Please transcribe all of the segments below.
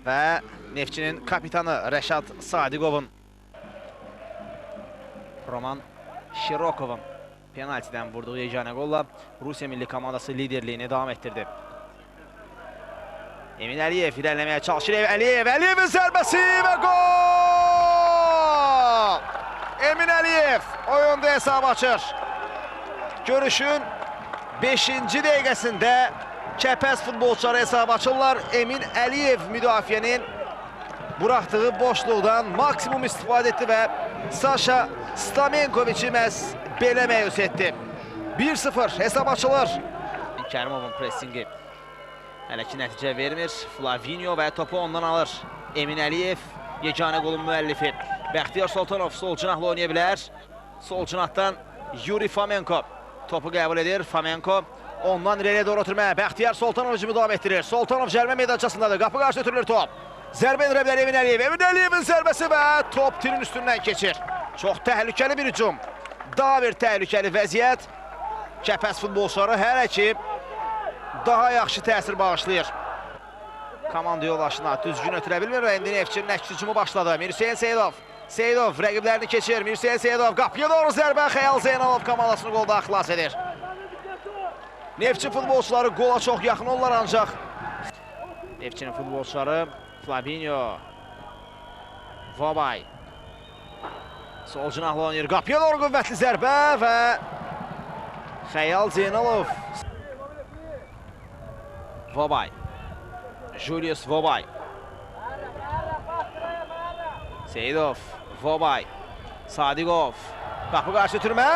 və Neftçinin kapitanı Rəşad Sadiqovun, Roman Şirokovun penaltidən vurduğu yeganə qolla Rusiya milli komandası liderliyini davam etdirdi. Emin Əliyev irəliləməyə çalışır. Əliyevin zərbəsi və gol! Emin Əliyev oyunda hesab açır. Görüşün 5-ci dəqiqəsində Kəpəz futbolçuları hesab açırlar. Emin Əliyev müdafiənin buraxdığı boşluqdan maksimum istifadə etdi və Saşa Stamenkoviçi məhz belə məyus etdi. 1-0 hesab açılır. Kərimovun pressingi hələ ki nəticə vermir. Flavinio və topu ondan alır. Emin Əliyev yeganə qolun müəllifi. Bəxtiyar Sultanov sol cinahla oynaya bilər. Sol cinahdan Yuri Fomenko topu qəbul edir. Fomenko ondan irəliyə doğru ötürməyə. Bəxtiyar Sultanov hücumu davam etdirir. Sultanov cərimə meydançasındadır. Qapı qarşı ötürülür top. Zərbə endirə bilər Emin Əliyev. Emin Əliyevin zərbəsi və top tirin üstündən keçir. Çox təhlükəli bir hücum. Daha bir təhlükəli vəziyyət. Kəpəz futbolçuları hələ ki daha yaxşı təsir bağışlayır. Komanda yoldaşına düzgün ötürə bilmir və indi Neftçinin əks hücumu başladı. Mirhüseyin Seyidov. Seyidov rəqiblərini keçir. Mirhüseyin Seyidov qapıya doğru zərbə. Xəyal Zeynalov komandasını qolda xilas edir. Neftçi futbolçuları qola çox yaxın olurlar ancaq. Neftçinin futbolçuları Flavinio. Vobay. Sol cinahla oynayır. Qapıya doğru qüvvətli zərbə və Xəyal Zeynalov. Vobay. Julius Vobay. Seyidov. Vobay. Sadiqov. Qapı qarşı ötürmə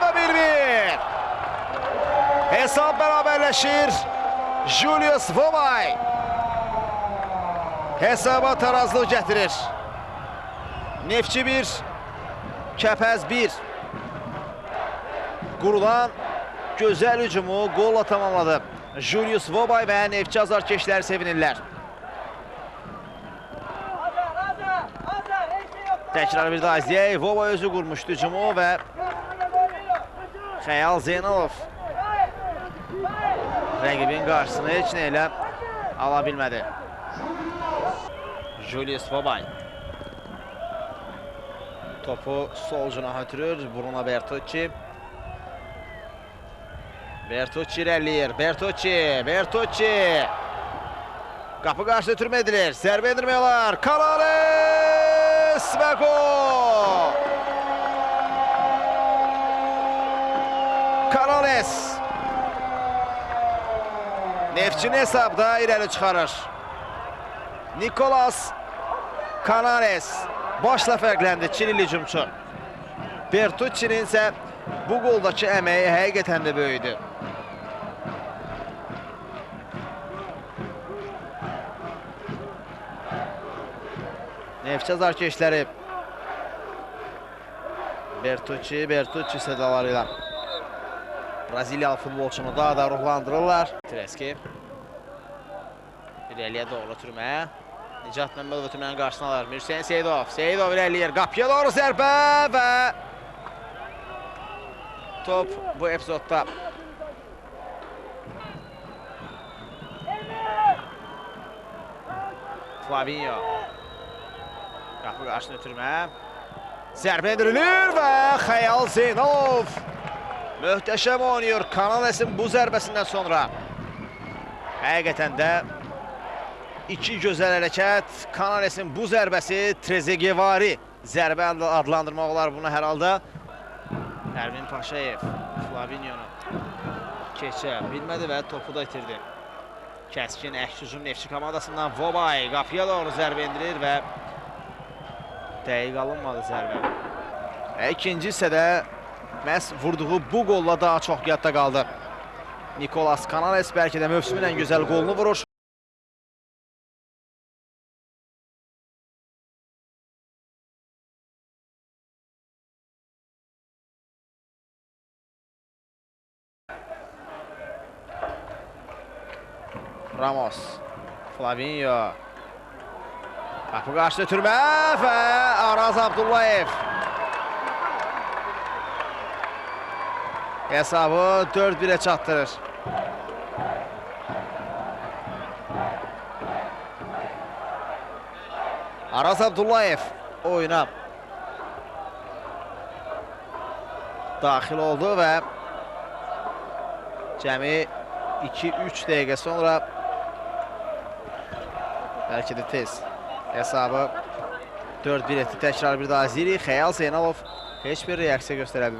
və 1-1. Hesab bərabərləşir. Julius Vobay hesaba tarazlıq gətirir. Neftçi 1, Kəpəz 1. Qurulan gözəl hücumu qolla tamamladı. Julius Vobay və Neftçi azarkeşləri sevinirlər. Təkrar bir daha izləyək. Vobay özü qurmuşdu hücumu və Xəyal Zeynalov rəqibin qarşısını heç nə ilə ala bilmədi. Julius Vobay topu sol cinaha ötürür. Bruno Bertucci. Bertucci irəliyir. Bertucci. Qapı qarşı ötürmə edilir. Zərbə endirmək olar. Canales və gol! Canales Neftçini hesabda irəli çıxarır. Nikolas Canales başla fərqləndi Çilili hücumçu. Bertucci'nin isə bu qoldakı əməyi həqiqətən də böyüdü. Neftçi azarkeşləri Bertucci sədalarıyla Braziliyalı futbolçunu daha da ruhlandırırlar. Treski irəliyə doğru ötürməyə. Nicat Məmmədov ötürmənin qarşısına alır. Mirhüseyin Seyidov. Seyidov irəliyir. Qapıya doğru zərbə və top bu epizodda Flavinio. Qapı qarşısına ötürməyə. Zərbə endirilir və Xəyal Zeynalov möhtəşəm oynayır Canales'in bu zərbəsindən sonra. Həqiqətən də iki gözəl hərəkət. Canales'in bu zərbəsi Trezeguetvari zərbə adlandırmaq olar bunu hər halda. Pərvin Paşayev Flavinionu keçə bilmədi və topu da itirdi. Kəskin əks hücum Neftçi komandasından Vobay qapıya doğru zərbə endirir və dəqiq alınmadı zərbə. İkinci hissədə məhz vurduğu bu qolla daha çox yadda qaldı. Nikolas Canales bəlkə də mövsümün ən gözəl qolunu vurur. Ramos, Flavinio. Qapı qarşı ötürmə və Araz Abdullayev. Hesabı 4-1'e çatdırır. Araz Abdullayev oyuna daxil oldu və cəmi 2-3 dəqiqə sonra bəlkə də tez hesabı 4-1 etdi. Təkrar bir daha Ziri. Xəyal Zeynalov heç bir reaksiya göstərə bilmir.